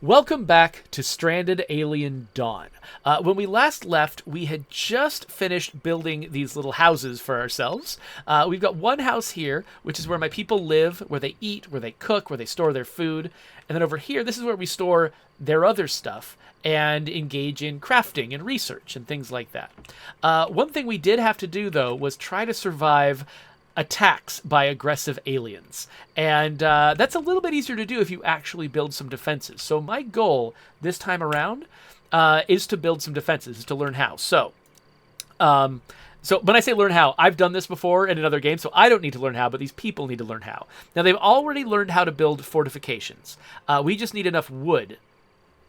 Welcome back to Stranded Alien Dawn. When we last left, we had just finished building these little houses for ourselves. We've got one house here, which is where my people live, where they eat, where they cook, where they store their food. And then over here, this is where we store their other stuff and engage in crafting and research and things like that. One thing we did have to do, though, was try to survive attacks by aggressive aliens. And that's a little bit easier to do if you actually build some defenses. So my goal this time around is to build some defenses, is to learn how. So when I say learn how, I've done this before in another game, so I don't need to learn how, but these people need to learn how. Now, they've already learned how to build fortifications. We just need enough wood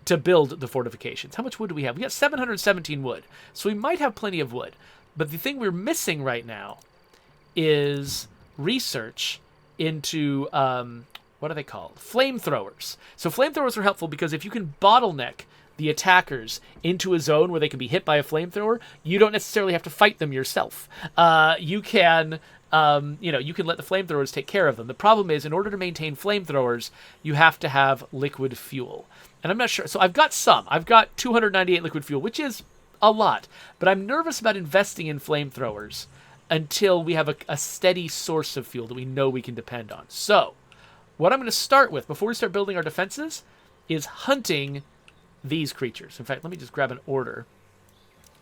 to build the fortifications. How much wood do we have? We got 717 wood, so we might have plenty of wood. But the thing we're missing right now is research into what are they called? Flamethrowers. So flamethrowers are helpful because if you can bottleneck the attackers into a zone where they can be hit by a flamethrower, you don't necessarily have to fight them yourself. You can you can let the flamethrowers take care of them. The problem is, in order to maintain flamethrowers, you have to have liquid fuel. And I'm not sure. So I've got some. I've got 298 liquid fuel, which is a lot. But I'm nervous about investing in flamethrowers until we have a steady source of fuel that we know we can depend on. So, what I'm going to start with, before we start building our defenses, is hunting these creatures. In fact, let me just grab an order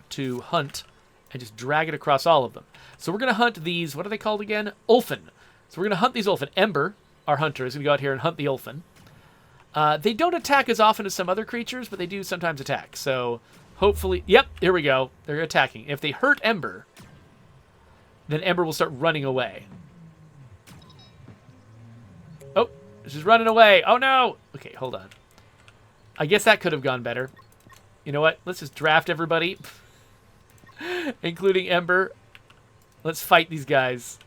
to hunt and just drag it across all of them. So we're going to hunt these, what are they called again? Ulfin. So we're going to hunt these Ulfin. Ember, our hunter, is going to go out here and hunt the Ulfin. They don't attack as often as some other creatures, but they do sometimes attack. So, hopefully... Yep, here we go. They're attacking. If they hurt Ember, then Ember will start running away. Oh, she's running away. Oh, no. Okay, hold on. I guess that could have gone better. You know what? Let's just draft everybody, including Ember. Let's fight these guys.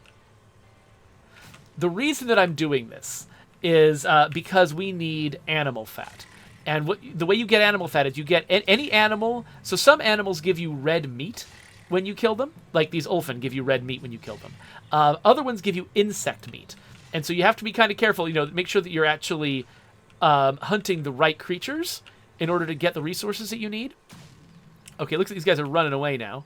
The reason that I'm doing this is because we need animal fat. And the way you get animal fat is you get any animal. So some animals give you red meat when you kill them, like these Ulfin give you red meat when you kill them. Other ones give you insect meat. And so you have to be kind of careful, make sure that you're actually hunting the right creatures in order to get the resources that you need. Okay, looks like these guys are running away now.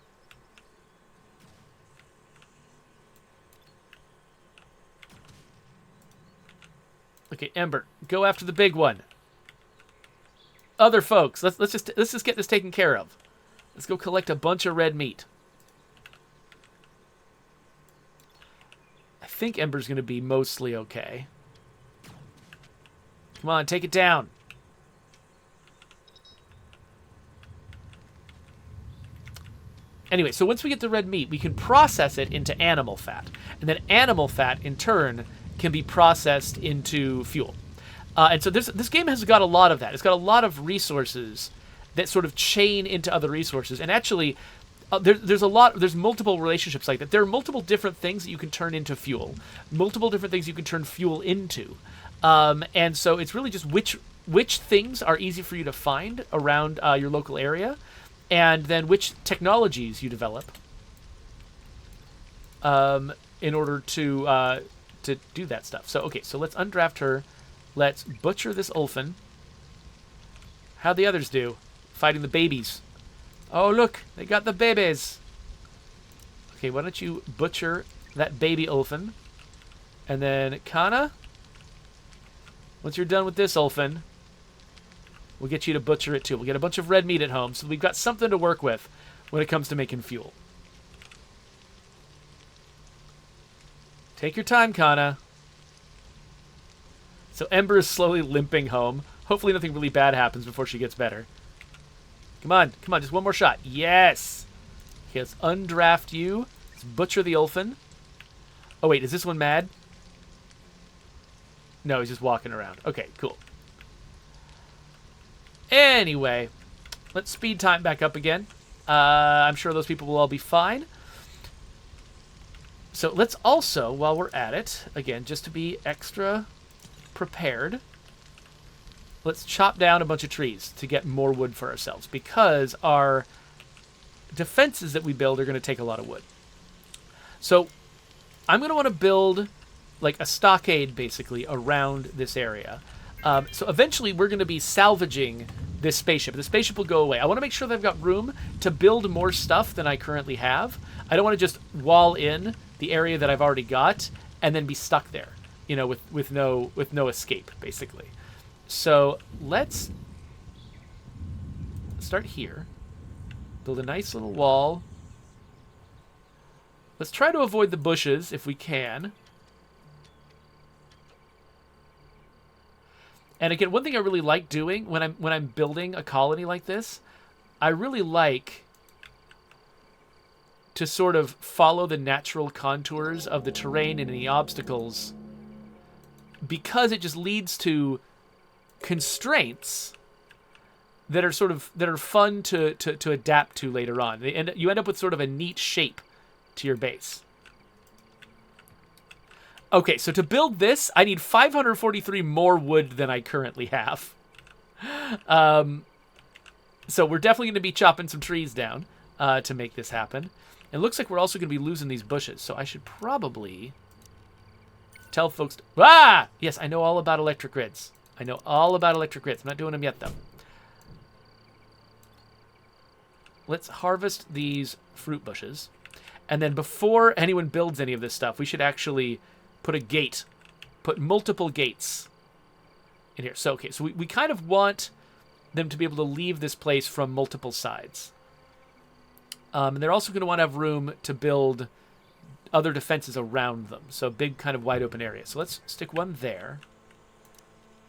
Okay, Ember, go after the big one. Other folks, let's just get this taken care of. Let's go collect a bunch of red meat. I think Ember's going to be mostly okay. Come on, take it down. Anyway, so once we get the red meat, we can process it into animal fat. And then animal fat, in turn, can be processed into fuel. And so this game has got a lot of that. It's got a lot of resources that sort of chain into other resources. And actually, there's multiple relationships like that. There are multiple different things that you can turn into fuel. Multiple different things you can turn fuel into. And so it's really just which things are easy for you to find around your local area, and then which technologies you develop in order to do that stuff. So, okay, so let's undraft her. Let's butcher this Ulfin. How'd the others do? Fighting the babies. Oh, look, they got the babies. Okay, why don't you butcher that baby Ulfin? And then Kana, once you're done with this Ulfin, we'll get you to butcher it too. We'll get a bunch of red meat at home, so we've got something to work with when it comes to making fuel. Take your time, Kana. So Ember is slowly limping home. Hopefully nothing really bad happens before she gets better. Come on, just one more shot. Yes! Okay, let's undraft you. Let's butcher the Ulfin. Oh, wait, is this one mad? No, he's just walking around. Okay, cool. Anyway, let's speed time back up again. I'm sure those people will all be fine. So let's also, while we're at it, again, just to be extra prepared, let's chop down a bunch of trees to get more wood for ourselves, because our defenses that we build are going to take a lot of wood. So I'm going to want to build like a stockade basically around this area. So eventually we're going to be salvaging this spaceship. The spaceship will go away. I want to make sure that I've got room to build more stuff than I currently have. I don't want to just wall in the area that I've already got and then be stuck there, you know, with no escape, basically. So let's start here. Build a nice little wall. Let's try to avoid the bushes if we can. And again, one thing I really like doing when I'm building a colony like this, I really like to sort of follow the natural contours of the terrain and any obstacles, because it just leads to constraints that are fun to adapt to later on. You end up with sort of a neat shape to your base. Okay, so to build this, I need 543 more wood than I currently have. So we're definitely going to be chopping some trees down to make this happen. It looks like we're also going to be losing these bushes, so I should probably tell folks... Yes, I know all about electric grids. I know all about electric grids. I'm not doing them yet, though. Let's harvest these fruit bushes. And then before anyone builds any of this stuff, we should actually put a gate. Put multiple gates in here. So, okay, so we kind of want them to be able to leave this place from multiple sides. And they're also going to want to have room to build other defenses around them. So big kind of wide open area. So let's stick one there.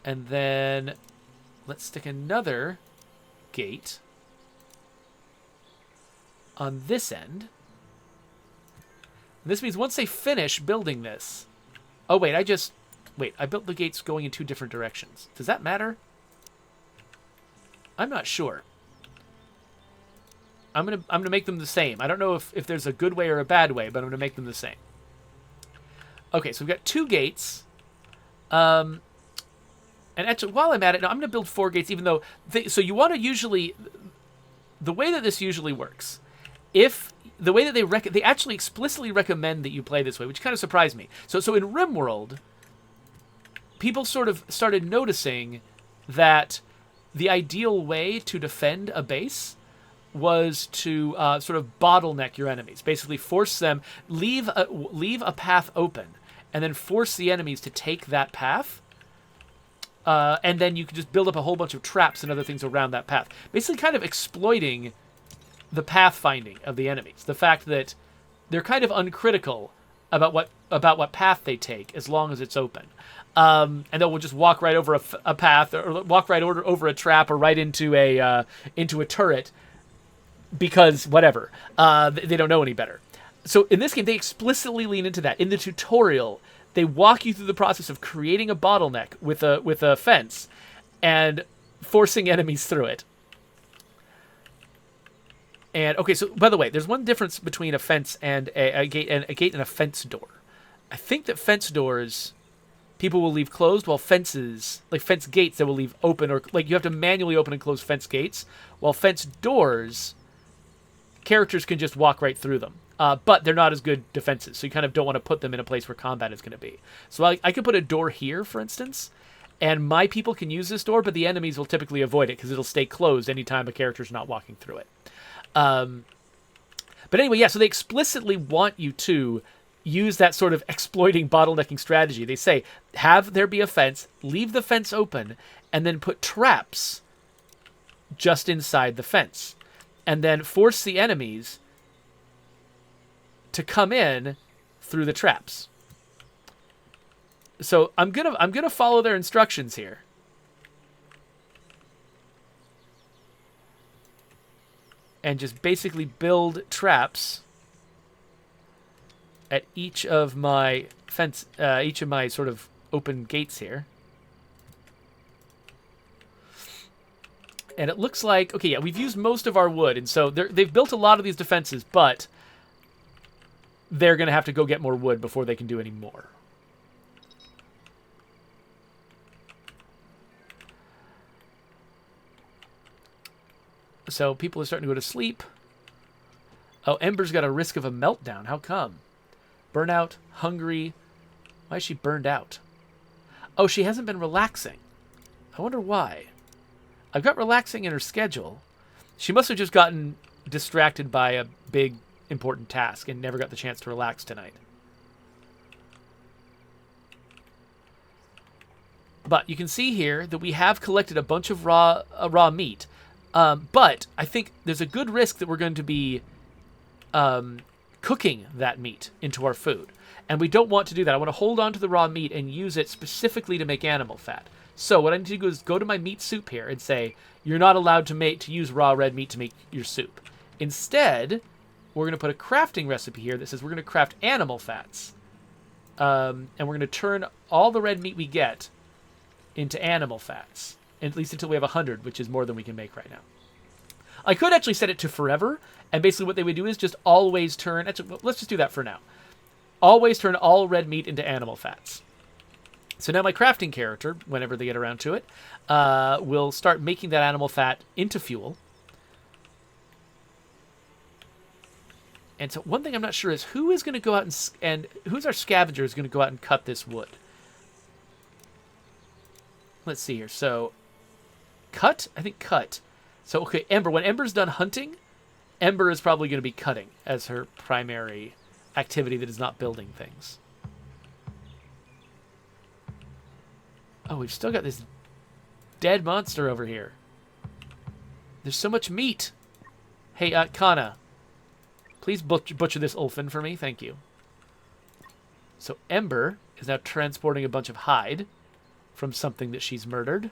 And then let's stick another gate on this end. And this means once they finish building this... Oh, wait, I built the gates going in two different directions. Does that matter? I'm not sure. I'm gonna make them the same. I don't know if there's a good way or a bad way, but I'm gonna make them the same. Okay, so we've got two gates. And actually, while I'm at it, no, I'm gonna build 4 gates, even though... So you want to usually... The way that this usually works, the way that they actually explicitly recommend that you play this way, which kind of surprised me. So in RimWorld, people sort of started noticing that the ideal way to defend a base was to sort of bottleneck your enemies. Basically force them, leave a path open, and then force the enemies to take that path. And then you can just build up a whole bunch of traps and other things around that path. Basically kind of exploiting the pathfinding of the enemies. The fact that they're kind of uncritical about what path they take as long as it's open. And they'll just walk right over a path, or walk right over a trap, or right into a turret, because whatever. They don't know any better. So in this game, they explicitly lean into that. In the tutorial, they walk you through the process of creating a bottleneck with a fence and forcing enemies through it. And okay, so by the way, there's one difference between a fence and a gate and a fence door. I think that fence doors people will leave closed, while fences, like fence gates, they will leave open, or like you have to manually open and close fence gates, while fence doors, characters can just walk right through them. But they're not as good defenses, so you kind of don't want to put them in a place where combat is going to be. So I could put a door here, for instance, and my people can use this door, but the enemies will typically avoid it because it'll stay closed anytime a character's not walking through it. But anyway, yeah, so they explicitly want you to use that sort of exploiting bottlenecking strategy. They say, have there be a fence, leave the fence open, and then put traps just inside the fence. And then force the enemies to come in through the traps. So I'm gonna follow their instructions here. And just basically build traps at each of my sort of open gates here. And it looks like, okay, yeah, we've used most of our wood, and so they've built a lot of these defenses, but they're going to have to go get more wood before they can do any more. So people are starting to go to sleep. Oh, Ember's got a risk of a meltdown. How come? Burnout, hungry. Why is she burned out? Oh, she hasn't been relaxing. I wonder why. I've got relaxing in her schedule. She must have just gotten distracted by a big, important task and never got the chance to relax tonight. But you can see here that we have collected a bunch of raw meat. But I think there's a good risk that we're going to be cooking that meat into our food. And we don't want to do that. I want to hold on to the raw meat and use it specifically to make animal fat. So what I need to do is go to my meat soup here and say, you're not allowed to use raw red meat to make your soup. Instead, we're going to put a crafting recipe here that says we're going to craft animal fats. And we're going to turn all the red meat we get into animal fats. At least until we have 100, which is more than we can make right now. I could actually set it to forever. And basically what they would do is just always turn... Actually, let's just do that for now. Always turn all red meat into animal fats. So now my crafting character, whenever they get around to it, will start making that animal fat into fuel. And so one thing I'm not sure is who is going to go out and who's our scavenger is going to go out and cut this wood? Let's see here. So, cut? I think cut. So, okay, Ember. When Ember's done hunting, Ember is probably going to be cutting as her primary activity that is not building things. Oh, we've still got this dead monster over here. There's so much meat. Hey, Kana, please butcher this Ulfin for me. Thank you. So Ember is now transporting a bunch of hide from something that she's murdered.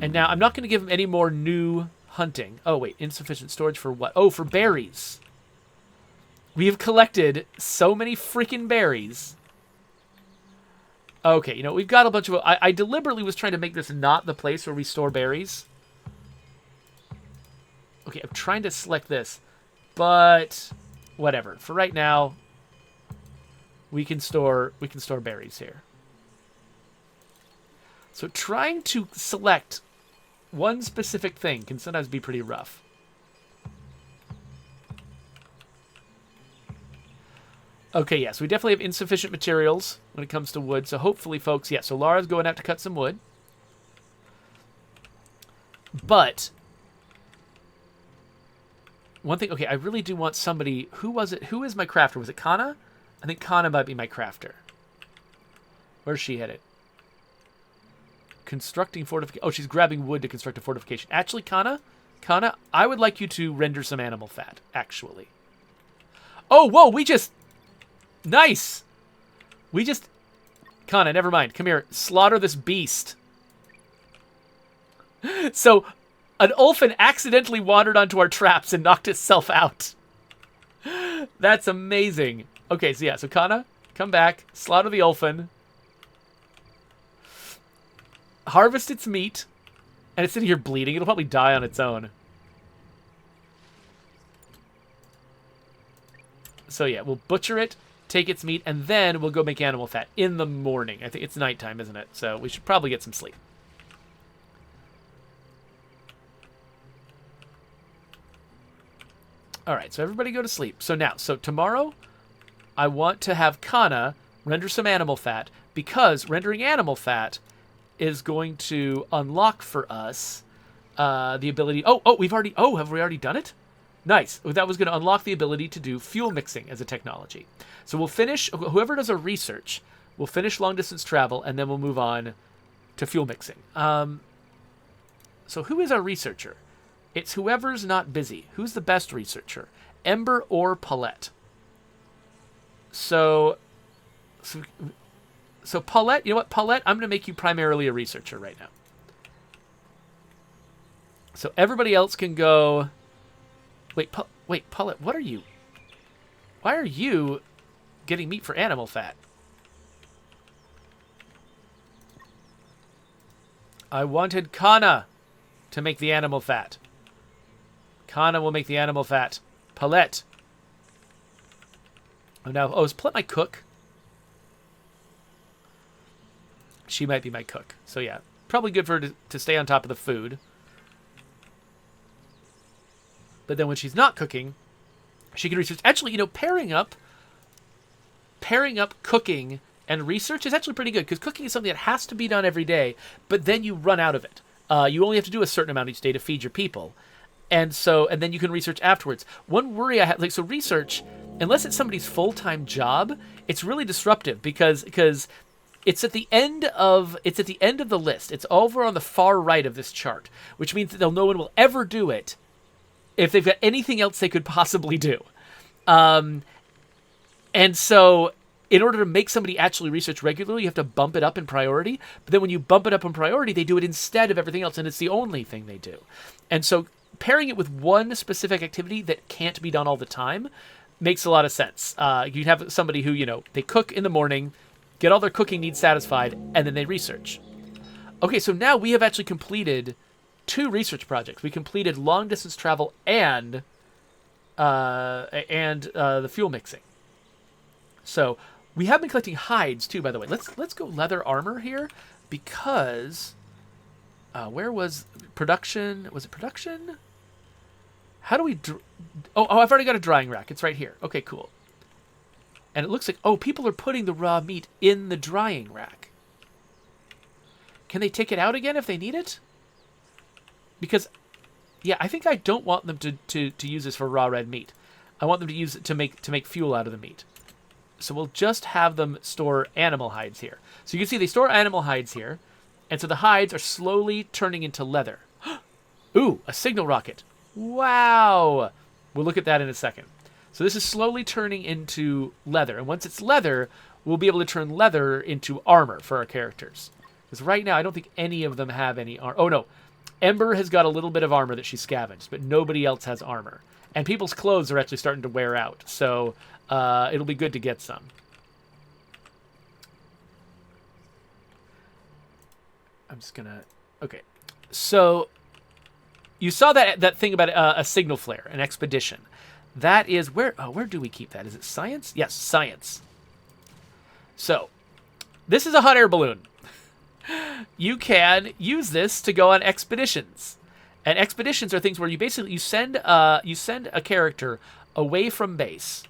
And now I'm not going to give him any more new hunting. Oh, wait. Insufficient storage for what? Oh, for berries. We have collected so many freaking berries. Okay, you know, we've got a bunch of... I deliberately was trying to make this not the place where we store berries. Okay, I'm trying to select this. But whatever. For right now, we can store berries here. So trying to select one specific thing can sometimes be pretty rough. Okay, yes, we definitely have insufficient materials when it comes to wood. So hopefully, folks, yeah, so Lara's going out to cut some wood. But one thing, okay, I really do want somebody, who was it? Who is my crafter? Was it Kana? I think Kana might be my crafter. Where's she headed? Constructing fortification. Oh, she's grabbing wood to construct a fortification. Actually, Kana, I would like you to render some animal fat, actually. Oh, whoa, we just... Nice! We just... Kana, never mind. Come here. Slaughter this beast. So, an Ulfin accidentally wandered onto our traps and knocked itself out. That's amazing. Okay, so yeah. So, Kana, come back. Slaughter the Ulfin. Harvest its meat. And it's sitting here bleeding. It'll probably die on its own. So, yeah. We'll butcher it. Take its meat, and then we'll go make animal fat in the morning. I think it's nighttime, isn't it? So we should probably get some sleep. All right, so everybody go to sleep. So tomorrow, I want to have Kana render some animal fat, because rendering animal fat is going to unlock for us the ability... have we already done it? Nice. That was going to unlock the ability to do fuel mixing as a technology. So we'll finish, whoever does a research, we'll finish long distance travel, and then we'll move on to fuel mixing. So who is our researcher? It's whoever's not busy. Who's the best researcher? Ember or Paulette? So Paulette, you know what? Paulette, I'm going to make you primarily a researcher right now. So everybody else can go... Wait, Paulette, what are you? Why are you getting meat for animal fat? I wanted Kana to make the animal fat. Kana will make the animal fat. Paulette. Is Paulette my cook? She might be my cook. So yeah, probably good for her to stay on top of the food. But then when she's not cooking, she can research. Actually, you know, pairing up cooking and research is actually pretty good, because cooking is something that has to be done every day, but then you run out of it. You only have to do a certain amount each day to feed your people. And then you can research afterwards. One worry I have, so research, unless it's somebody's full-time job, it's really disruptive because it's at the end of the list. It's over on the far right of this chart, which means that no one will ever do it if they've got anything else they could possibly do. And so in order to make somebody actually research regularly, you have to bump it up in priority. But then when you bump it up in priority, they do it instead of everything else, and it's the only thing they do. And so pairing it with one specific activity that can't be done all the time makes a lot of sense. You'd have somebody who, they cook in the morning, get all their cooking needs satisfied, and then they research. Okay, so now we have actually completed 2 research projects. We completed long distance travel and the fuel mixing. So we have been collecting hides too, by the way. Let's go leather armor here, because where was production? Was it production? How do we... Oh, I've already got a drying rack. It's right here. Okay, cool. And it looks like... Oh, people are putting the raw meat in the drying rack. Can they take it out again if they need it? Because, yeah, I think I don't want them to use this for raw red meat. I want them to use it to make fuel out of the meat. So we'll just have them store animal hides here. So you can see they store animal hides here. And so the hides are slowly turning into leather. Ooh, a signal rocket. Wow. We'll look at that in a second. So this is slowly turning into leather. And once it's leather, we'll be able to turn leather into armor for our characters. Because right now, I don't think any of them have any armor. Oh, no. Ember has got a little bit of armor that she scavenged, but nobody else has armor. And people's clothes are actually starting to wear out. So it'll be good to get some. I'm just going to... Okay. So you saw that thing about a signal flare, an expedition. That is... Where do we keep that? Is it science? Yes, science. So this is a hot air balloon. You can use this to go on expeditions. And expeditions are things where you send a character away from base,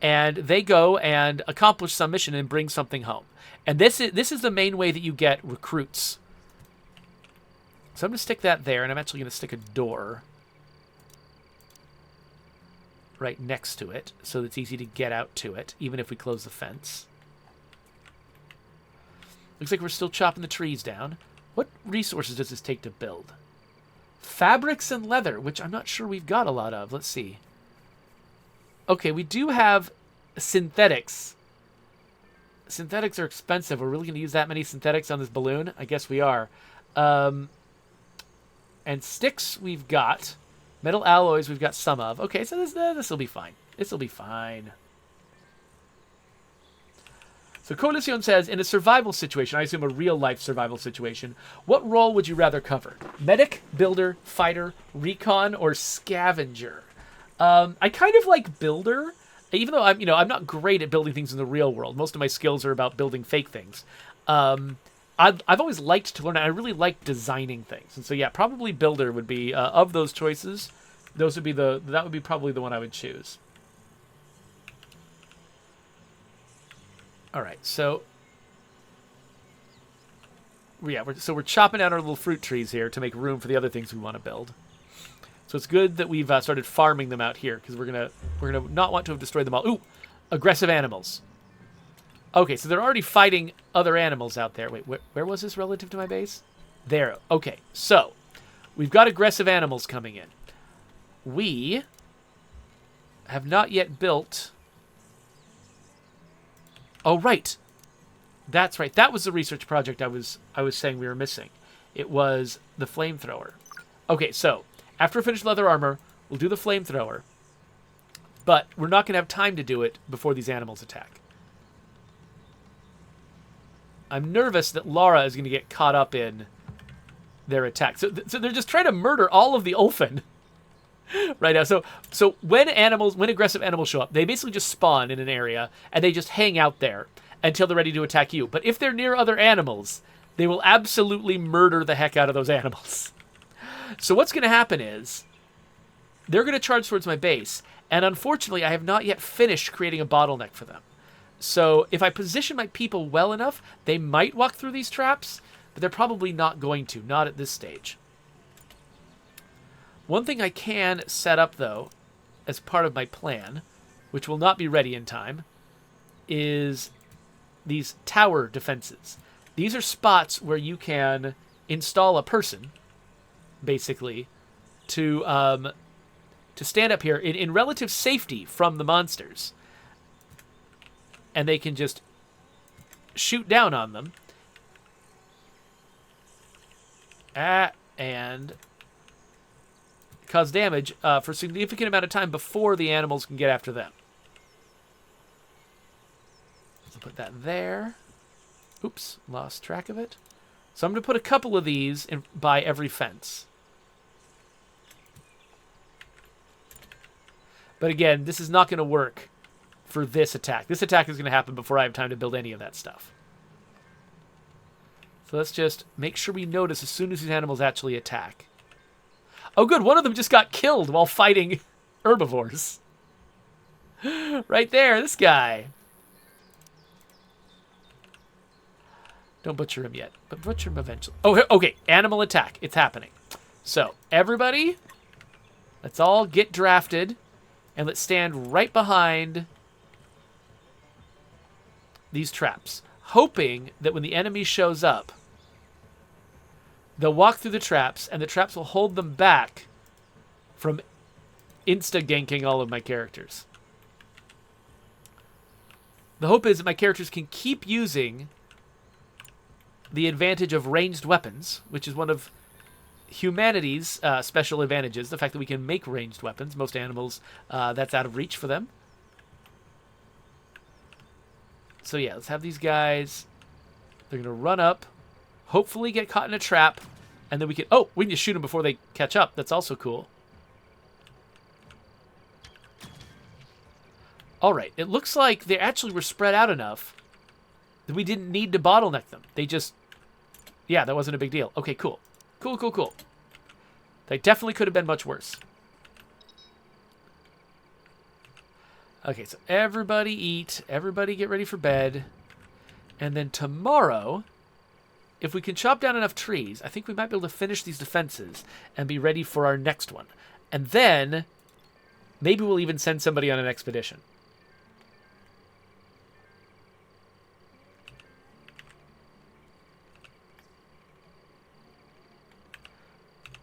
and they go and accomplish some mission and bring something home. And this is the main way that you get recruits. So I'm going to stick that there, and I'm actually going to stick a door right next to it so that it's easy to get out to it, even if we close the fence. Looks like we're still chopping the trees down. What resources does this take to build? Fabrics and leather, which I'm not sure we've got a lot of. Let's see. Okay, we do have synthetics. Synthetics are expensive. We're really going to use that many synthetics on this balloon? I guess we are. And sticks we've got. Metal alloys we've got some of. Okay, so this will be fine. This will be fine. So Coalition says, in a survival situation, I assume a real-life survival situation, what role would you rather cover? Medic, builder, fighter, recon, or scavenger? I kind of like builder, even though I'm not great at building things in the real world. Most of my skills are about building fake things. I've always liked to learn, and I really like designing things. And so yeah, probably builder would be of those choices. That would be probably the one I would choose. All right, so yeah, we're chopping out our little fruit trees here to make room for the other things we want to build. So it's good that we've started farming them out here, because we're gonna not want to have destroyed them all. Ooh, aggressive animals. Okay, so they're already fighting other animals out there. Wait, where was this relative to my base? There. Okay, so we've got aggressive animals coming in. We have not yet built... Oh, right. That's right. That was the research project I was saying we were missing. It was the flamethrower. Okay, so after we finish leather armor, we'll do the flamethrower. But we're not going to have time to do it before these animals attack. I'm nervous that Laura is going to get caught up in their attack. So they're just trying to murder all of the Ulfen right now. So when aggressive animals show up, they basically just spawn in an area and they just hang out there until they're ready to attack you. But if they're near other animals, they will absolutely murder the heck out of those animals. So what's going to happen is they're going to charge towards my base, and unfortunately I have not yet finished creating a bottleneck for them. So if I position my people well enough, they might walk through these traps, but they're probably not going to, not at this stage. One thing I can set up, though, as part of my plan, which will not be ready in time, is these tower defenses. These are spots where you can install a person, basically, to stand up here in relative safety from the monsters. And they can just shoot down on them. And cause damage for a significant amount of time before the animals can get after them. So put that there. Oops, lost track of it. So I'm going to put a couple of these by every fence. But again, this is not going to work for this attack. This attack is going to happen before I have time to build any of that stuff. So let's just make sure we notice as soon as these animals actually attack. Oh good, one of them just got killed while fighting herbivores. Right there, this guy. Don't butcher him yet, but butcher him eventually. Oh, okay, animal attack. It's happening. So, everybody, let's all get drafted, and let's stand right behind these traps, hoping that when the enemy shows up, they'll walk through the traps, and the traps will hold them back from insta-ganking all of my characters. The hope is that my characters can keep using the advantage of ranged weapons, which is one of humanity's special advantages, the fact that we can make ranged weapons. Most animals, that's out of reach for them. So yeah, let's have these guys. They're going to run up, hopefully get caught in a trap, and then we can... Oh, we can just shoot them before they catch up. That's also cool. All right, it looks like they actually were spread out enough that we didn't need to bottleneck them. They just... Yeah, that wasn't a big deal. Okay, cool. Cool, cool, cool. They definitely could have been much worse. Okay, so everybody eat. Everybody get ready for bed. And then tomorrow, if we can chop down enough trees, I think we might be able to finish these defenses and be ready for our next one. And then maybe we'll even send somebody on an expedition.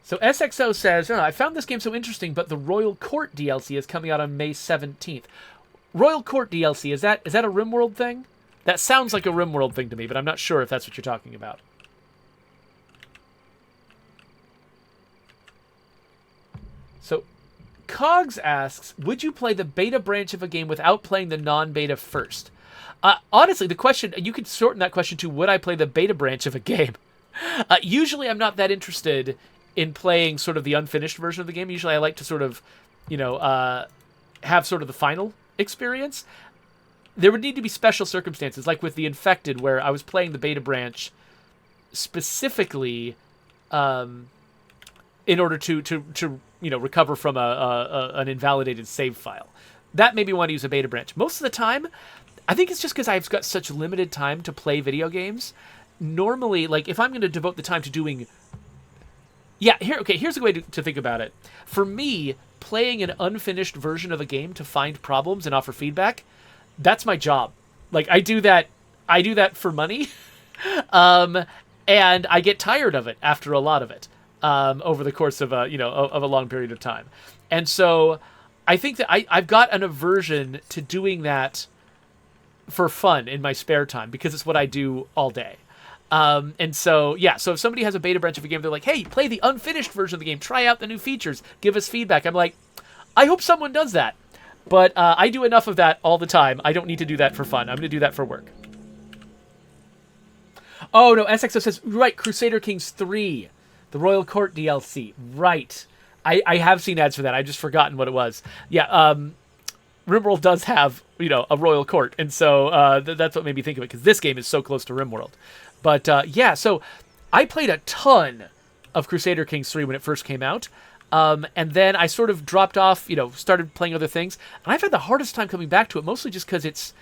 So SXO says, I found this game so interesting, but the Royal Court DLC is coming out on May 17th. Royal Court DLC, is that a RimWorld thing? That sounds like a RimWorld thing to me, but I'm not sure if that's what you're talking about. So Cogs asks, would you play the beta branch of a game without playing the non-beta first? Honestly, the question, you could shorten that question to, would I play the beta branch of a game? Usually I'm not that interested in playing sort of the unfinished version of the game. Usually I like to sort of, have sort of the final experience. There would need to be special circumstances, like with The Infected, where I was playing the beta branch specifically in order to recover from an invalidated save file. That made me want to use a beta branch. Most of the time, I think it's just because I've got such limited time to play video games. Normally, like, if I'm going to devote the time to doing... Yeah, here's a way to think about it. For me, playing an unfinished version of a game to find problems and offer feedback, that's my job. Like, I do that for money. And I get tired of it after a lot of it. Over the course of a long period of time. And so I think that I've got an aversion to doing that for fun in my spare time because it's what I do all day. And so, yeah, so if somebody has a beta branch of a game, they're like, hey, play the unfinished version of the game, try out the new features, give us feedback. I'm like, I hope someone does that. But I do enough of that all the time. I don't need to do that for fun. I'm going to do that for work. Oh, no, SXO says, right, Crusader Kings 3, the Royal Court DLC. Right. I have seen ads for that. I've just forgotten what it was. Yeah, RimWorld does have, a Royal Court. And so that's what made me think of it, because this game is so close to RimWorld. But, yeah, so I played a ton of Crusader Kings 3 when it first came out. And then I sort of dropped off, started playing other things. And I've had the hardest time coming back to it, mostly just because it's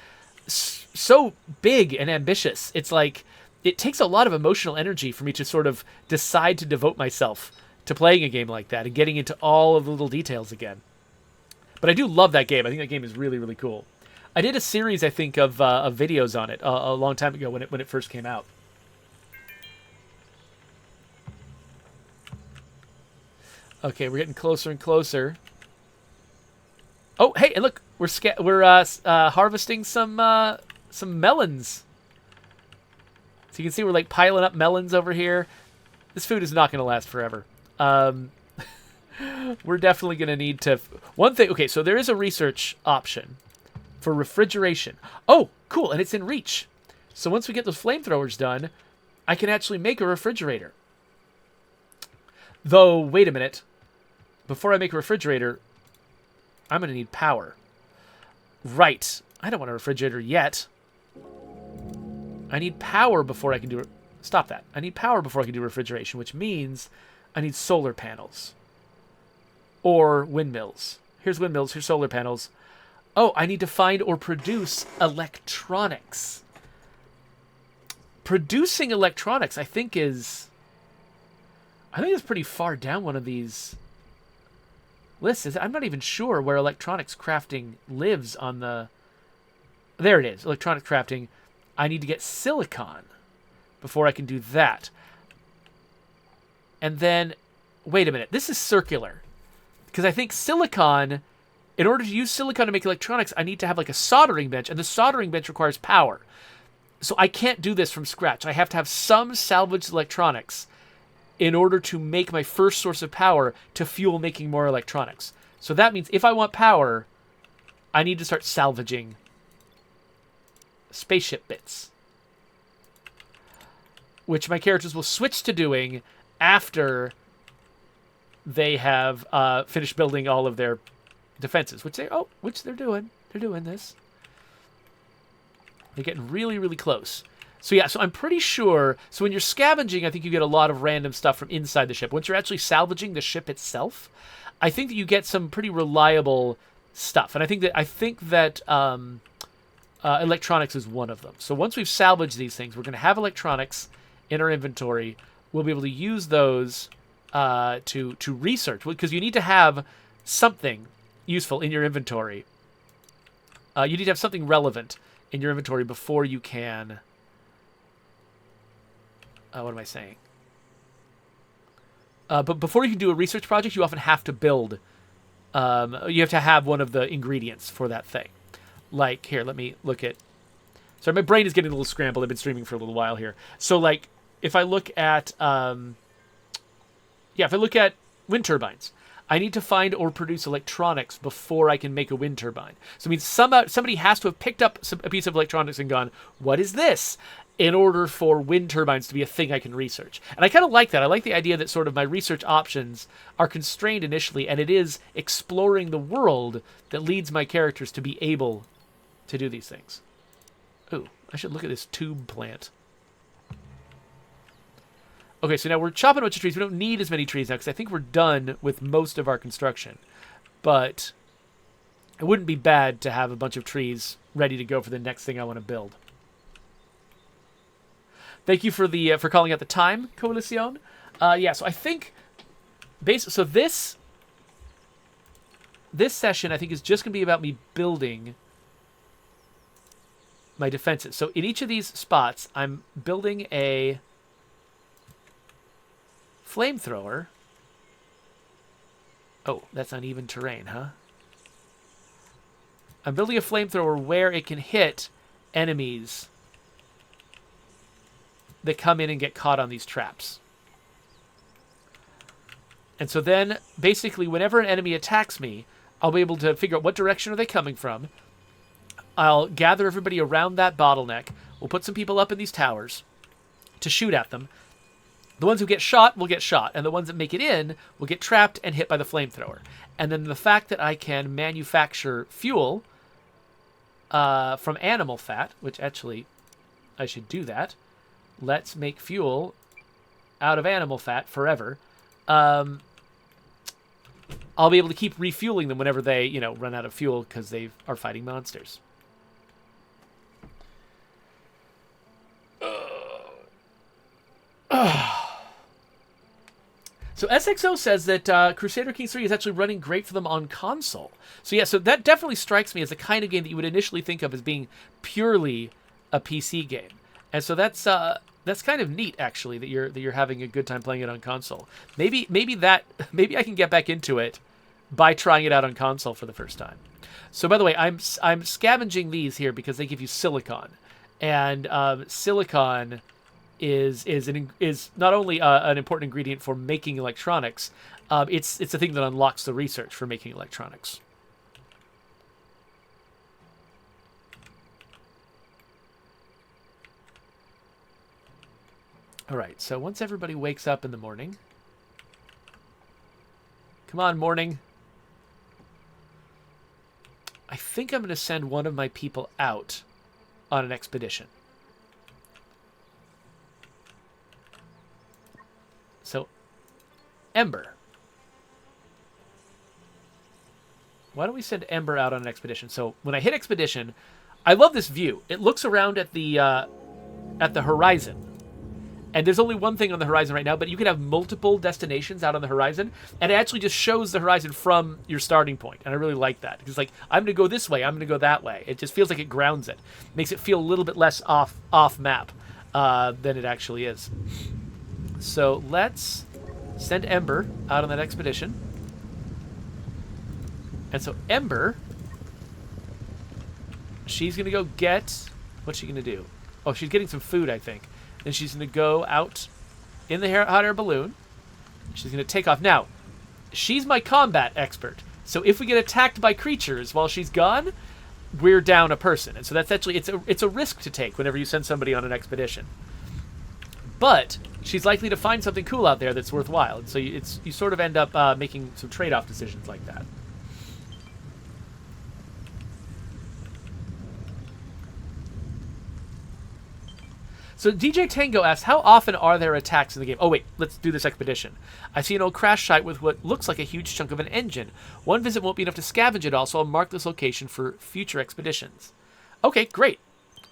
so big and ambitious. It's like it takes a lot of emotional energy for me to sort of decide to devote myself to playing a game like that and getting into all of the little details again. But I do love that game. I think that game is really, really cool. I did a series, I think, of videos on it a long time ago when it first came out. Okay, we're getting closer and closer. Oh, hey, and look, we're harvesting some melons. So you can see we're like piling up melons over here. This food is not going to last forever. We're definitely going to need to... One thing... Okay, so there is a research option for refrigeration. Oh, cool, and it's in reach. So once we get those flamethrowers done, I can actually make a refrigerator. Though, wait a minute. Before I make a refrigerator, I'm going to need power. Right. I don't want a refrigerator yet. I need power before I can do it. Stop that. I need power before I can do refrigeration, which means I need solar panels. Or windmills. Here's windmills, here's solar panels. Oh, I need to find or produce electronics. Producing electronics, I think is pretty far down one of these lists. I'm not even sure where electronics crafting lives on the... There it is, electronic crafting. I need to get silicon before I can do that. And then, wait a minute, this is circular. Because I think silicon, in order to use silicon to make electronics, I need to have like a soldering bench, and the soldering bench requires power. So I can't do this from scratch. I have to have some salvaged electronics in order to make my first source of power to fuel making more electronics. So that means if I want power, I need to start salvaging spaceship bits, which my characters will switch to doing after they have finished building all of their defenses, which they're doing. They're doing this. They're getting really, really close. So yeah, so I'm pretty sure. So when you're scavenging, I think you get a lot of random stuff from inside the ship. Once you're actually salvaging the ship itself, I think that you get some pretty reliable stuff. And I think that electronics is one of them. So once we've salvaged these things, we're going to have electronics in our inventory. We'll be able to use those to research, because you need to have something useful in your inventory. You need to have something relevant in your inventory before you can... what am I saying? But before you can do a research project, you often have to build... you have to have one of the ingredients for that thing. Like, here, let me look at... Sorry, my brain is getting a little scrambled. I've been streaming for a little while here. So, like, if I look at... if I look at wind turbines, I need to find or produce electronics before I can make a wind turbine. So it means somebody has to have picked up a piece of electronics and gone, what is this? In order for wind turbines to be a thing I can research. And I kind of like that. I like the idea that sort of my research options are constrained initially, and it is exploring the world that leads my characters to be able to do these things. Ooh, I should look at this tube plant. Okay, so now we're chopping a bunch of trees. We don't need as many trees now because I think we're done with most of our construction. But it wouldn't be bad to have a bunch of trees ready to go for the next thing I want to build. Thank you for the for calling out the time, Coalición. Yeah, so I think so this session I think is just going to be about me building my defenses. So in each of these spots, I'm building a flamethrower. Oh, that's uneven terrain, huh? I'm building a flamethrower where it can hit enemies that come in and get caught on these traps. And so then, basically, whenever an enemy attacks me, I'll be able to figure out what direction are they coming from. I'll gather everybody around that bottleneck. We'll put some people up in these towers to shoot at them. The ones who get shot will get shot, and the ones that make it in will get trapped and hit by the flamethrower. And then the fact that I can manufacture fuel from animal fat, which actually I should do that. Let's make fuel out of animal fat forever. I'll be able to keep refueling them whenever they, run out of fuel because they are fighting monsters. So SXO says that Crusader Kings 3 is actually running great for them on console. So yeah, so that definitely strikes me as the kind of game that you would initially think of as being purely a PC game. And so that's kind of neat, actually, that you're having a good time playing it on console. Maybe I can get back into it by trying it out on console for the first time. So by the way, I'm scavenging these here because they give you silicon, and silicon is not only an important ingredient for making electronics, it's the thing that unlocks the research for making electronics. All right, so once everybody wakes up in the morning, come on, morning. I think I'm going to send one of my people out on an expedition. So, Ember. Why don't we send Ember out on an expedition? So when I hit expedition, I love this view. It looks around at the horizon. And there's only one thing on the horizon right now, but you can have multiple destinations out on the horizon, and it actually just shows the horizon from your starting point. And I really like that. It's like, I'm going to go this way, I'm going to go that way. It just feels like it grounds it. Makes it feel a little bit less off map than it actually is. So let's send Ember out on that expedition. And so Ember, she's going to go get... What's she going to do? Oh, she's getting some food, I think. Then she's going to go out in the hot air balloon. She's going to take off. Now, she's my combat expert. So if we get attacked by creatures while she's gone, we're down a person. And so that's actually, it's a risk to take whenever you send somebody on an expedition. But she's likely to find something cool out there that's worthwhile. And so you sort of end up making some trade-off decisions like that. So DJ Tango asks, how often are there attacks in the game? Oh, wait, let's do this expedition. I see an old crash site with what looks like a huge chunk of an engine. One visit won't be enough to scavenge it all, so I'll mark this location for future expeditions. Okay, great.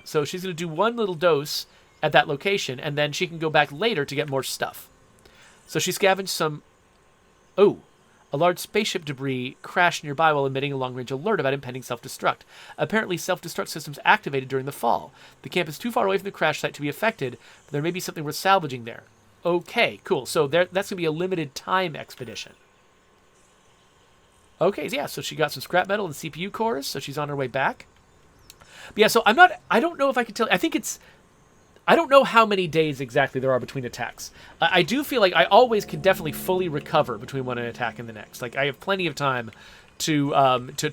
So she's going to do one little dose at that location, and then she can go back later to get more stuff. So she scavenged some... Oh, a large spaceship debris crashed nearby while emitting a long-range alert about impending self-destruct. Apparently, self-destruct systems activated during the fall. The camp is too far away from the crash site to be affected, but there may be something worth salvaging there. Okay, cool. So that's going to be a limited time expedition. Okay, yeah, so she got some scrap metal and CPU cores, so she's on her way back. But yeah, so I don't know if I can tell... I don't know how many days exactly there are between attacks. I do feel like I always can definitely fully recover between one attack and the next. Like, I have plenty of time to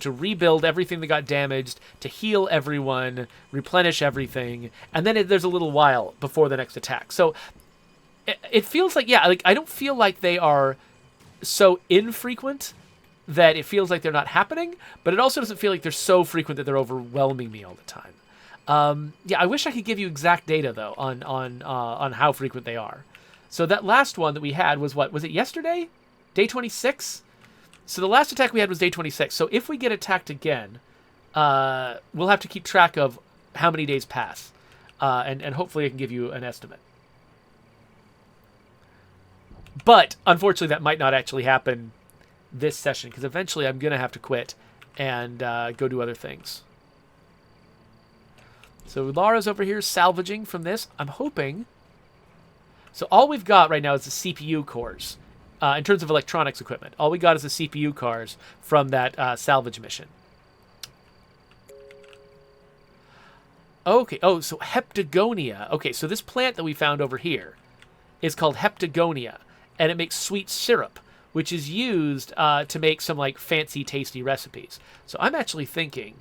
rebuild everything that got damaged, to heal everyone, replenish everything, and then there's a little while before the next attack. So it feels like, yeah, like I don't feel like they are so infrequent that it feels like they're not happening, but it also doesn't feel like they're so frequent that they're overwhelming me all the time. Yeah, I wish I could give you exact data, though, on how frequent they are. So that last one that we had was what? Was it yesterday? Day 26? So the last attack we had was day 26. So if we get attacked again, we'll have to keep track of how many days pass. And hopefully I can give you an estimate. But, unfortunately, that might not actually happen this session, because eventually I'm going to have to quit and go do other things. So Laura's over here salvaging from this. I'm hoping... So all we've got right now is the CPU cores. In terms of electronics equipment. All we got is the CPU cores from that salvage mission. Okay. Oh, so Heptagonia. Okay, so this plant that we found over here is called Heptagonia. And it makes sweet syrup, which is used to make some like fancy, tasty recipes. So I'm actually thinking...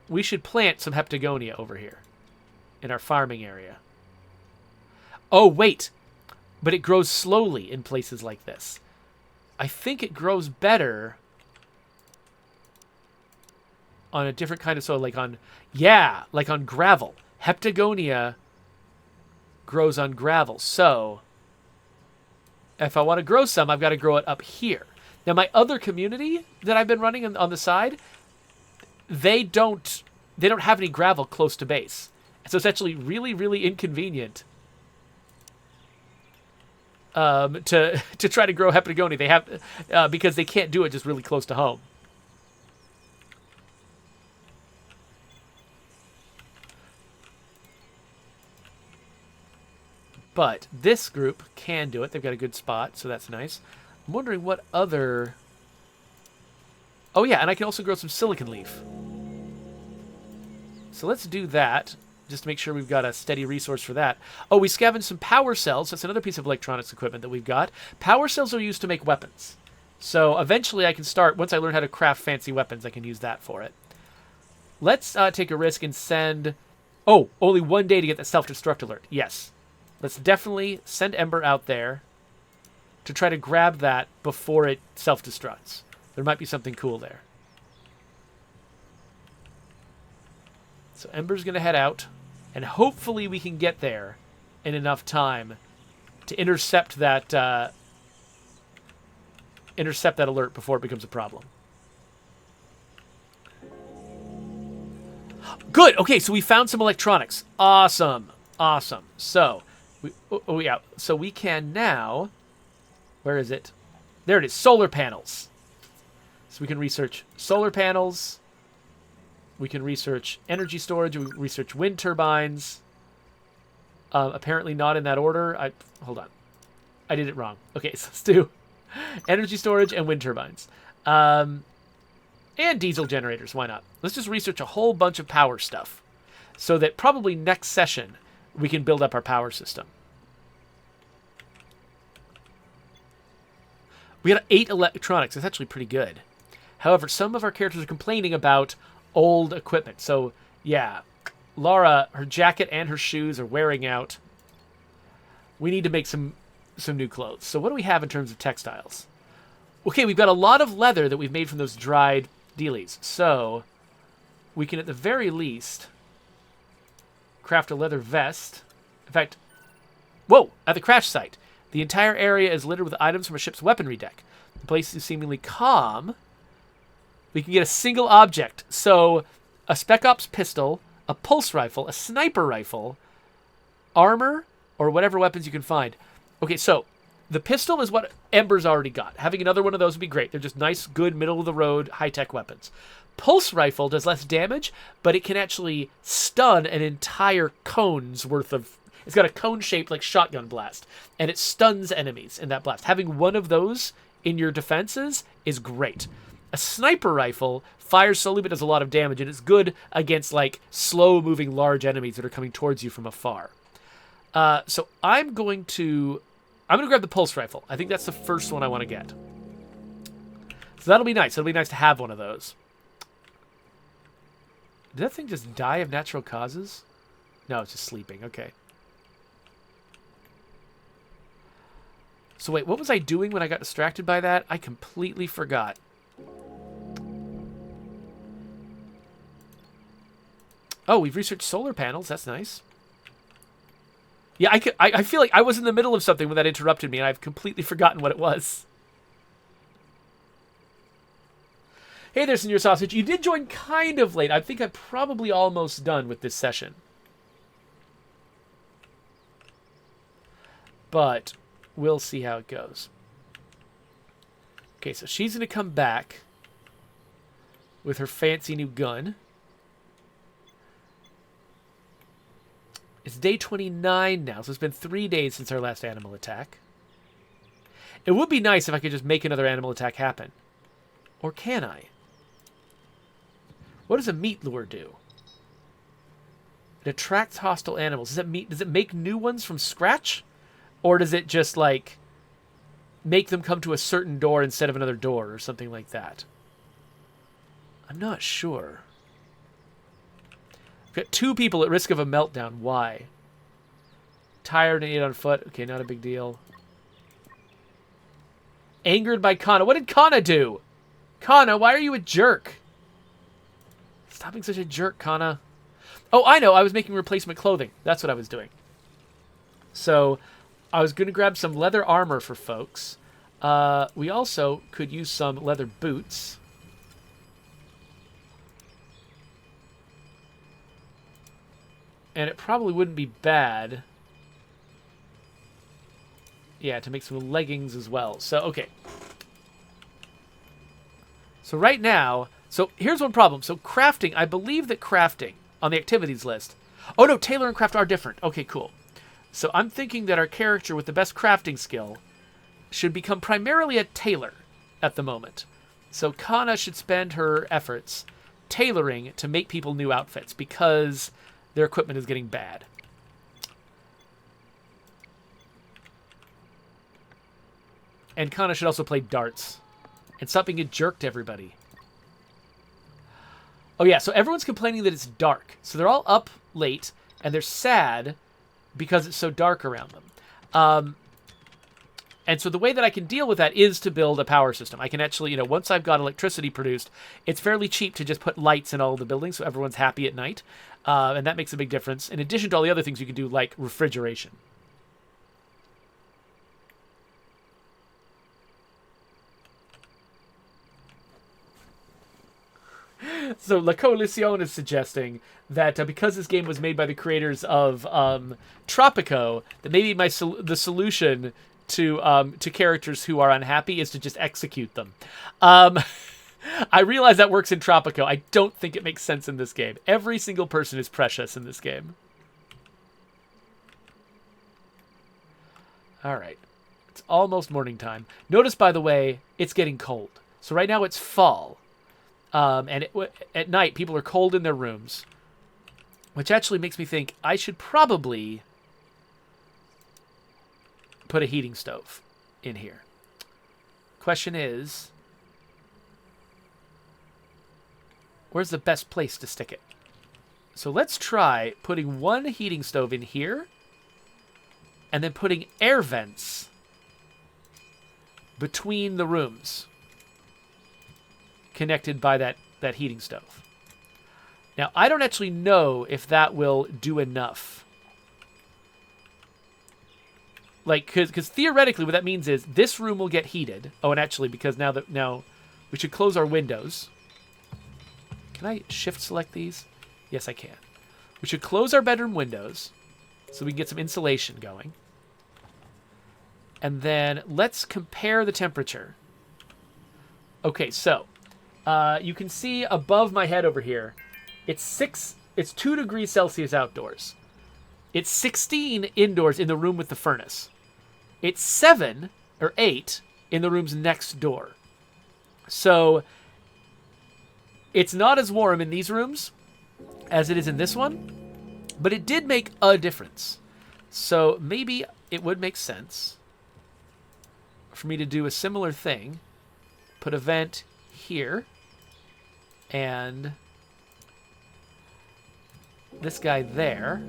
we should plant some Heptagonia over here in our farming area. Oh, wait. But it grows slowly in places like this. I think it grows better on a different kind of soil, like on... Yeah, like on gravel. Heptagonia grows on gravel. So, if I want to grow some, I've got to grow it up here. Now, my other community that I've been running on the side... They don't have any gravel close to base. So it's actually really, really inconvenient to try to grow Heptagony. They have because they can't do it just really close to home. But this group can do it. They've got a good spot, so that's nice. I'm wondering what other... Oh, yeah, and I can also grow some silicon leaf. So let's do that, just to make sure we've got a steady resource for that. Oh, we scavenged some power cells. That's another piece of electronics equipment that we've got. Power cells are used to make weapons. So eventually I can start, once I learn how to craft fancy weapons, I can use that for it. Let's take a risk and send... Oh, only 1 day to get that self-destruct alert. Yes. Let's definitely send Ember out there to try to grab that before it self-destructs. There might be something cool there. So Ember's going to head out, and hopefully we can get there in enough time to intercept that alert before it becomes a problem. Good. Okay, so we found some electronics. Awesome. Awesome. So, so we can now... Where is it? There it is. Solar panels. So we can research solar panels. We can research energy storage. We can research wind turbines. Apparently not in that order. Hold on. I did it wrong. Okay, so let's do energy storage and wind turbines. And diesel generators. Why not? Let's just research a whole bunch of power stuff so that probably next session we can build up our power system. We got 8 electronics. That's actually pretty good. However, some of our characters are complaining about old equipment. So, yeah, Laura, her jacket and her shoes are wearing out. We need to make some new clothes. So what do we have in terms of textiles? Okay, we've got a lot of leather that we've made from those dried dealies. So we can, at the very least, craft a leather vest. In fact, whoa, at the crash site. The entire area is littered with items from a ship's weaponry deck. The place is seemingly calm. We can get a single object. So, a Spec Ops pistol, a pulse rifle, a sniper rifle, armor, or whatever weapons you can find. Okay, so, the pistol is what Ember's already got. Having another one of those would be great. They're just nice, good, middle-of-the-road, high-tech weapons. Pulse rifle does less damage, but it can actually stun an entire cone's worth of... It's got a cone-shaped, like, shotgun blast, and it stuns enemies in that blast. Having one of those in your defenses is great. A sniper rifle fires slowly but does a lot of damage, and it's good against, like, slow-moving large enemies that are coming towards you from afar. So I'm going to grab the pulse rifle. I think that's the first one I want to get. So that'll be nice. It'll be nice to have one of those. Did that thing just die of natural causes? No, it's just sleeping. Okay. So wait, what was I doing when I got distracted by that? I completely forgot. Oh, we've researched solar panels. That's nice. Yeah, I feel like I was in the middle of something when that interrupted me, and I've completely forgotten what it was. Hey there, Senor Sausage. You did join kind of late. I think I'm probably almost done with this session. But we'll see how it goes. Okay, so she's going to come back with her fancy new gun. It's day 29 now, so it's been 3 days since our last animal attack. It would be nice if I could just make another animal attack happen. Or can I? What does a meat lure do? It attracts hostile animals. Does it make new ones from scratch? Or does it just, like, make them come to a certain door instead of another door or something like that? I'm not sure. We've got 2 people at risk of a meltdown. Why? Tired and 8 on foot. Okay, not a big deal. Angered by Kana. What did Kana do? Kana, why are you a jerk? Stop being such a jerk, Kana. Oh, I know. I was making replacement clothing. That's what I was doing. So, I was going to grab some leather armor for folks. We also could use some leather boots. And it probably wouldn't be bad Yeah, to make some leggings as well. So, okay. So right now, so here's one problem. So crafting, I believe that crafting on the activities list. Oh no, tailor and craft are different. Okay, cool. So I'm thinking that our character with the best crafting skill should become primarily a tailor at the moment. So Kana should spend her efforts tailoring to make people new outfits because their equipment is getting bad. And Kana should also play darts and stop being a jerk to everybody. Oh yeah, so everyone's complaining that it's dark. So they're all up late and they're sad because it's so dark around them. And so the way that I can deal with that is to build a power system. I can actually, once I've got electricity produced, it's fairly cheap to just put lights in all the buildings so everyone's happy at night. And that makes a big difference, in addition to all the other things you can do, like refrigeration. So La Coalición is suggesting that because this game was made by the creators of Tropico, that maybe the solution to characters who are unhappy is to just execute them. I realize that works in Tropico. I don't think it makes sense in this game. Every single person is precious in this game. All right. It's almost morning time. Notice, by the way, it's getting cold. So right now it's fall. And at night, people are cold in their rooms, which actually makes me think I should probably put a heating stove in here. Question is, where's the best place to stick it? So let's try putting one heating stove in here and then putting air vents between the rooms connected by that heating stove. Now, I don't actually know if that will do enough. Like, because theoretically what that means is this room will get heated. Oh, and actually, because now we should close our windows. Can I shift select these? Yes, I can. We should close our bedroom windows so we can get some insulation going. And then let's compare the temperature. Okay, so you can see above my head over here, it's 2 degrees Celsius outdoors. It's 16 indoors in the room with the furnace. It's 7 or 8 in the rooms next door. So it's not as warm in these rooms as it is in this one, but it did make a difference. So maybe it would make sense for me to do a similar thing. Put a vent here. And this guy there.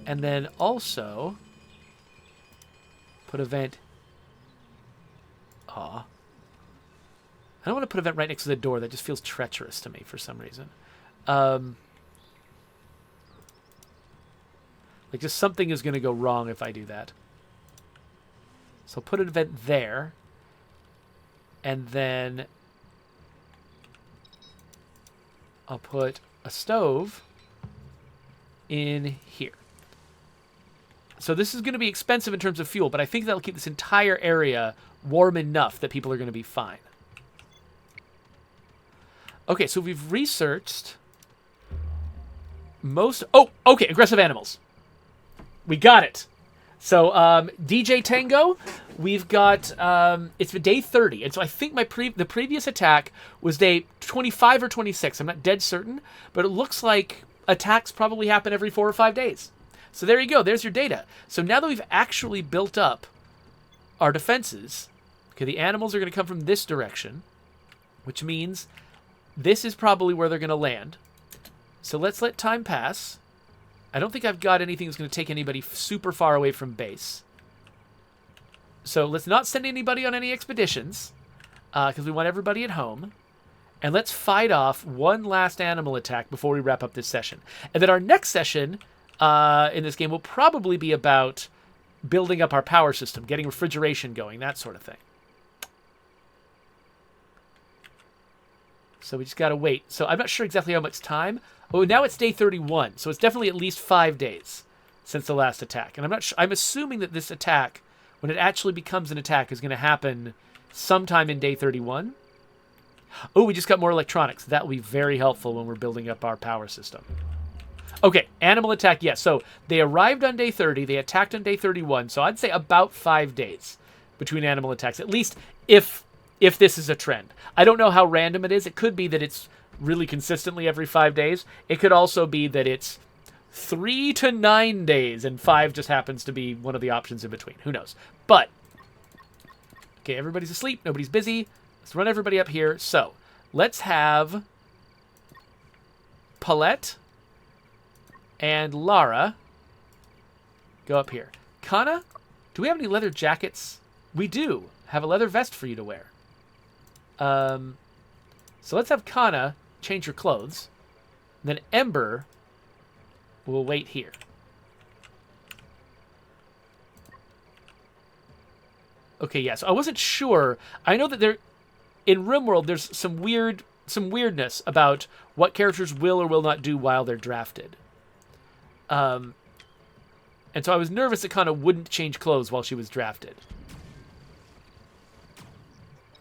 And then also put a vent. I don't want to put a vent right next to the door. That just feels treacherous to me for some reason. Like just something is going to go wrong if I do that. So I'll put a vent there. And then I'll put a stove in here. So this is going to be expensive in terms of fuel, but I think that'll keep this entire area warm enough that people are going to be fine. Okay, so we've researched most... Oh, okay, aggressive animals. We got it. So DJ Tango, we've got... it's day 30, and so I think the previous attack was day 25 or 26. I'm not dead certain, but it looks like attacks probably happen every 4 or 5 days. So there you go. There's your data. So now that we've actually built up our defenses, okay, the animals are going to come from this direction, which means this is probably where they're going to land. So let's let time pass. I don't think I've got anything that's going to take anybody super far away from base. So let's not send anybody on any expeditions, because we want everybody at home. And let's fight off one last animal attack before we wrap up this session. And then our next session in this game will probably be about building up our power system, getting refrigeration going, that sort of thing. So we just got to wait. So I'm not sure exactly how much time. Oh, now it's day 31. So it's definitely at least 5 days since the last attack. And I'm not sure. I'm assuming that this attack when it actually becomes an attack, is going to happen sometime in day 31. Oh, we just got more electronics. That will be very helpful when we're building up our power system. Okay, animal attack, yes. So they arrived on day 30. They attacked on day 31. So I'd say about 5 days between animal attacks, at least if this is a trend. I don't know how random it is. It could be that it's really consistently every 5 days. It could also be that it's 3 to 9 days, and 5 just happens to be one of the options in between. Who knows? But, okay, everybody's asleep. Nobody's busy. Let's run everybody up here. So, let's have Paulette and Lara go up here. Kana, do we have any leather jackets? We do have a leather vest for you to wear. So let's have Kana change her clothes. And then Ember will wait here. Okay, yeah, so I wasn't sure. I know that there, in RimWorld, there's some weirdness about what characters will or will not do while they're drafted. And so I was nervous that Kana wouldn't change clothes while she was drafted.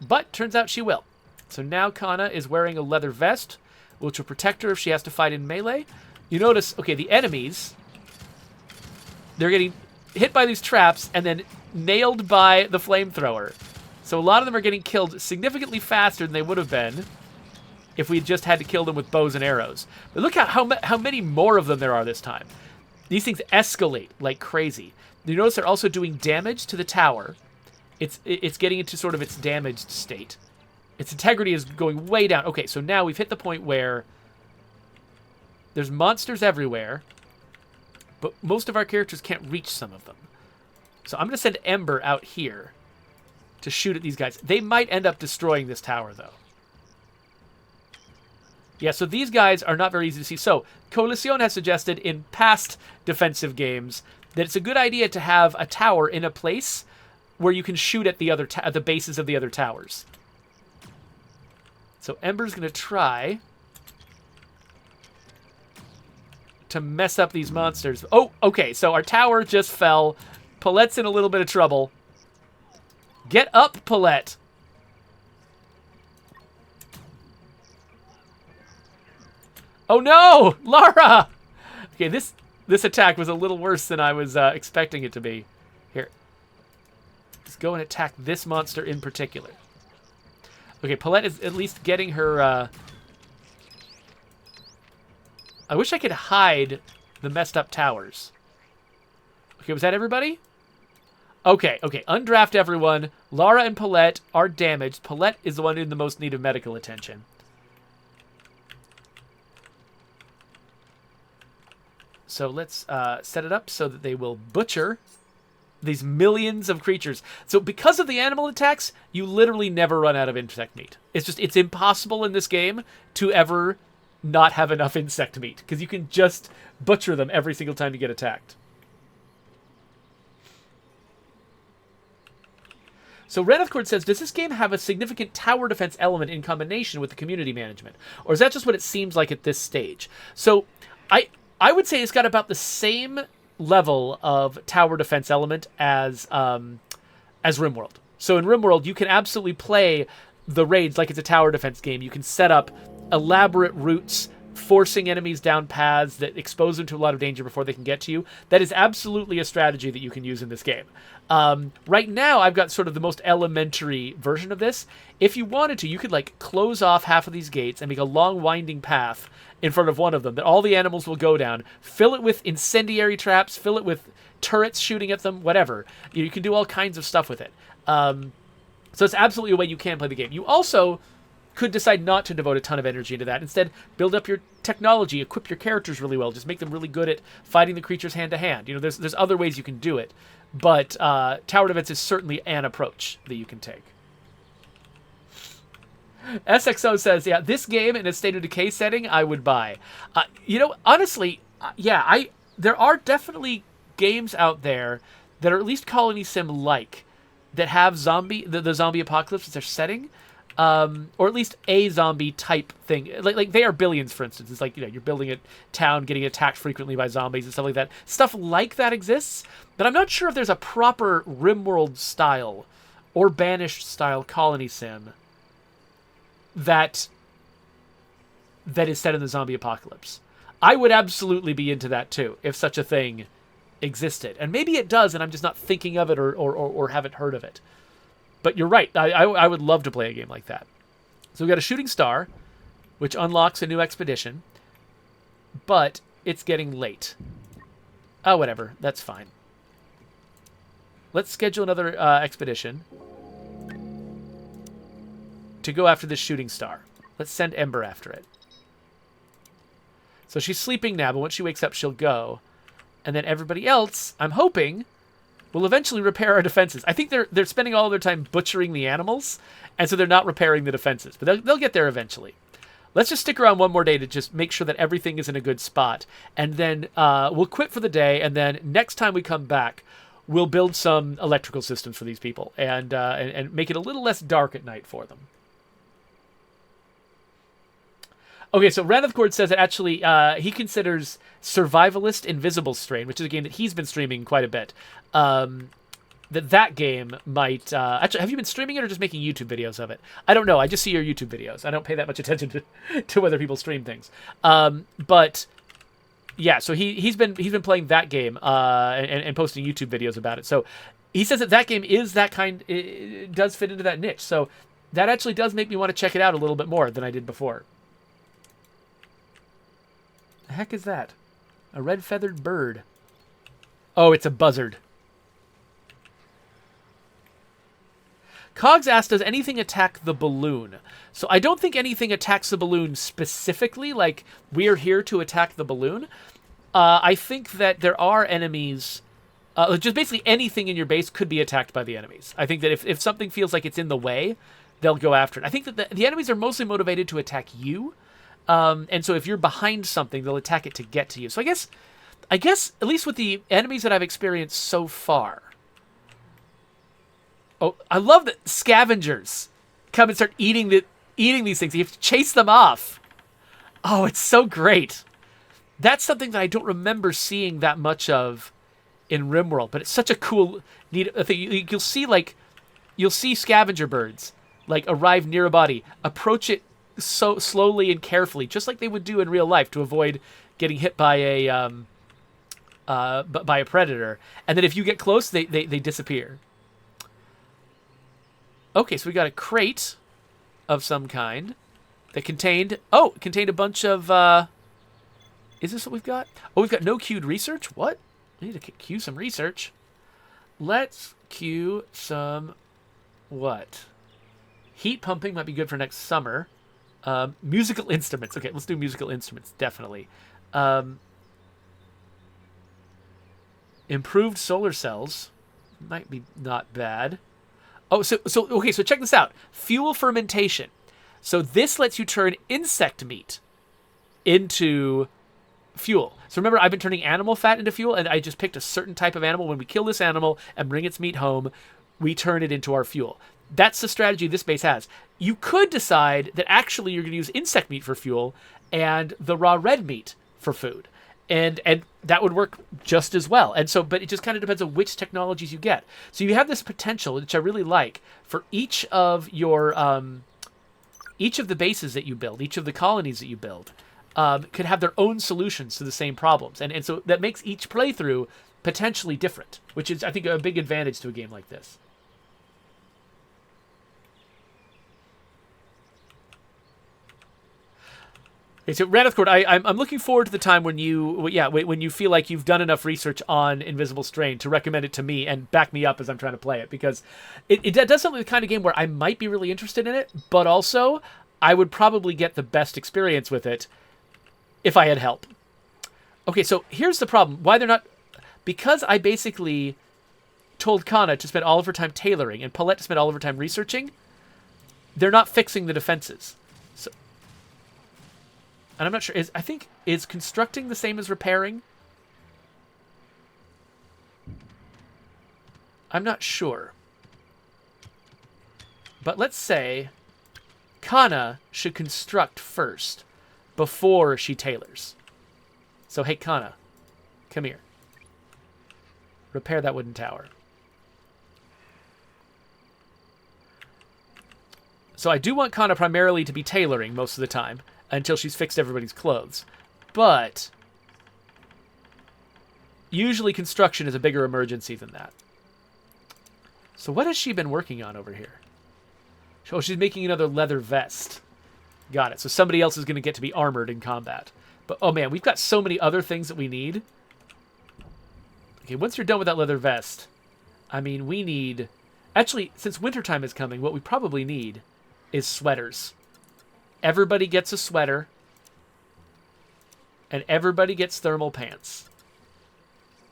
But turns out she will. So now Kana is wearing a leather vest, which will protect her if she has to fight in melee. You notice, okay, the enemies, they're getting hit by these traps and then nailed by the flamethrower. So a lot of them are getting killed significantly faster than they would have been if we just had to kill them with bows and arrows. But look how many more of them there are this time. These things escalate like crazy. You notice they're also doing damage to the tower. It's getting into sort of its damaged state. Its integrity is going way down. Okay, so now we've hit the point where there's monsters everywhere, but most of our characters can't reach some of them. So I'm going to send Ember out here to shoot at these guys. They might end up destroying this tower, though. Yeah, so these guys are not very easy to see. So Coalición has suggested in past defensive games that it's a good idea to have a tower in a place where you can shoot at the other at the bases of the other towers. So Ember's going to try to mess up these monsters. Oh, okay, so our tower just fell. Paulette's in a little bit of trouble. Get up, Paulette. Oh no, Lara! Okay, this attack was a little worse than I was expecting it to be. Here, let's go and attack this monster in particular. Okay, Paulette is at least getting her... I wish I could hide the messed up towers. Okay, was that everybody? Okay, undraft everyone. Lara and Paulette are damaged. Paulette is the one in the most need of medical attention. So let's set it up so that they will butcher these millions of creatures. So because of the animal attacks, you literally never run out of insect meat. It's impossible in this game to ever not have enough insect meat, because you can just butcher them every single time you get attacked. So Renethcord says, does this game have a significant tower defense element in combination with the community management? Or is that just what it seems like at this stage? So I would say it's got about the same level of tower defense element as RimWorld. So in RimWorld, you can absolutely play the raids like it's a tower defense game. You can set up elaborate routes, forcing enemies down paths that expose them to a lot of danger before they can get to you. That is absolutely a strategy that you can use in this game. Right now, I've got sort of the most elementary version of this. If you wanted to, you could like close off half of these gates and make a long winding path in front of one of them that all the animals will go down. Fill it with incendiary traps, fill it with turrets shooting at them, whatever. You can do all kinds of stuff with it. So it's absolutely a way you can play the game. You also could decide not to devote a ton of energy into that. Instead, build up your technology, equip your characters really well, just make them really good at fighting the creatures hand to hand. You know, there's other ways you can do it, but tower defense is certainly an approach that you can take. SXO says, yeah, this game in a State of Decay setting, I would buy. Honestly, there are definitely games out there that are at least Colony Sim-like, that have the zombie apocalypse as their setting. or at least a zombie type thing. Like they are billions, for instance. It's like, you know, you're building a town, getting attacked frequently by zombies and stuff like that. Stuff like that exists, but I'm not sure if there's a proper RimWorld style or Banished style colony sim that is set in the zombie apocalypse. I would absolutely be into that too, if such a thing existed. And maybe it does, and I'm just not thinking of it or haven't heard of it. But you're right. I would love to play a game like that. So we've got a shooting star, which unlocks a new expedition. But it's getting late. Oh, whatever. That's fine. Let's schedule another expedition to go after this shooting star. Let's send Ember after it. So she's sleeping now, but once she wakes up, she'll go. And then everybody else, I'm hoping, will eventually repair our defenses. I think they're spending all their time butchering the animals, and so they're not repairing the defenses. But they'll get there eventually. Let's just stick around one more day to just make sure that everything is in a good spot. And then we'll quit for the day, and then next time we come back, we'll build some electrical systems for these people and make it a little less dark at night for them. Okay, so Ranithcord says that actually he considers Survivalist Invisible Strain, which is a game that he's been streaming quite a bit, that game might... actually, have you been streaming it or just making YouTube videos of it? I don't know. I just see your YouTube videos. I don't pay that much attention to whether people stream things. But yeah, so he's been playing that game and posting YouTube videos about it. So he says that game is that kind... It does fit into that niche. So that actually does make me want to check it out a little bit more than I did before. The heck is that? A red-feathered bird. Oh, it's a buzzard. Cogs asked, does anything attack the balloon? So I don't think anything attacks the balloon specifically, like we're here to attack the balloon. I think that there are enemies... just basically anything in your base could be attacked by the enemies. I think that if something feels like it's in the way, they'll go after it. I think that the enemies are mostly motivated to attack you. And so if you're behind something, they'll attack it to get to you. So I guess at least with the enemies that I've experienced so far. Oh, I love that scavengers come and start eating these things. You have to chase them off. Oh, it's so great. That's something that I don't remember seeing that much of in RimWorld, but it's such a cool, neat thing. You'll see scavenger birds like arrive near a body, approach it so slowly and carefully, just like they would do in real life to avoid getting hit by a predator. And then if you get close, they disappear. Okay, so we got a crate of some kind that contained a bunch of is this what we've got? Oh, we've got no queued research? What? We need to queue some research. Let's queue some what? Heat pumping might be good for next summer. Musical instruments. Okay, let's do musical instruments, definitely. Improved solar cells might be not bad. Oh, so check this out. Fuel fermentation. So this lets you turn insect meat into fuel. So remember, I've been turning animal fat into fuel, and I just picked a certain type of animal. When we kill this animal and bring its meat home, we turn it into our fuel. That's the strategy this base has. You could decide that actually you're going to use insect meat for fuel and the raw red meat for food. And that would work just as well. And so, but it just kind of depends on which technologies you get. So you have this potential, which I really like, for each of your each of the bases that you build, each of the colonies that you build, could have their own solutions to the same problems. And so that makes each playthrough potentially different, which is, I think, a big advantage to a game like this. Okay, so Ranithcord, I'm looking forward to the time when you feel like you've done enough research on Invisible Strain to recommend it to me and back me up as I'm trying to play it, because it does something the kind of game where I might be really interested in it, but also I would probably get the best experience with it if I had help. Okay, so here's the problem. Why they're not... Because I basically told Kana to spend all of her time tailoring and Paulette to spend all of her time researching, they're not fixing the defenses. So... And I'm not sure. Is constructing the same as repairing? I'm not sure. But let's say Kana should construct first before she tailors. So, hey, Kana, come here. Repair that wooden tower. So I do want Kana primarily to be tailoring most of the time until she's fixed everybody's clothes. But usually construction is a bigger emergency than that. So what has she been working on over here? Oh, she's making another leather vest. Got it. So somebody else is going to get to be armored in combat. But, oh man, we've got so many other things that we need. Okay, once you're done with that leather vest, I mean, we need... Actually, since wintertime is coming, what we probably need is sweaters. Everybody gets a sweater. And everybody gets thermal pants.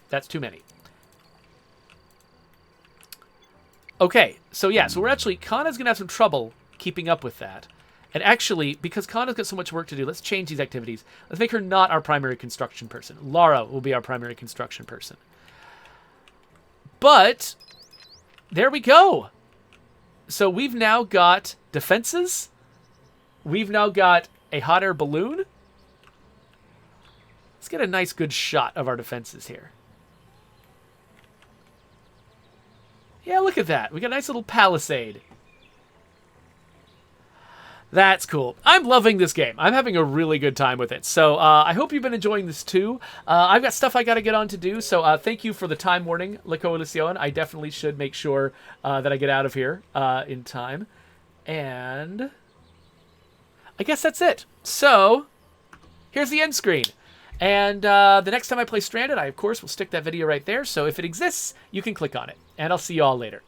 That's too many. Okay, so yeah, so we're actually... Kana's going to have some trouble keeping up with that. And actually, because Kana's got so much work to do, let's change these activities. Let's make her not our primary construction person. Lara will be our primary construction person. But, there we go. So we've now got defenses. We've now got a hot air balloon. Let's get a nice good shot of our defenses here. Yeah, look at that. We got a nice little palisade. That's cool. I'm loving this game. I'm having a really good time with it. So I hope you've been enjoying this too. I've got stuff I got to get on to do. So thank you for the time warning, La Coalición. I definitely should make sure that I get out of here in time. And I guess that's it. So here's the end screen. And the next time I play Stranded, I, of course, will stick that video right there. So if it exists, you can click on it. And I'll see you all later.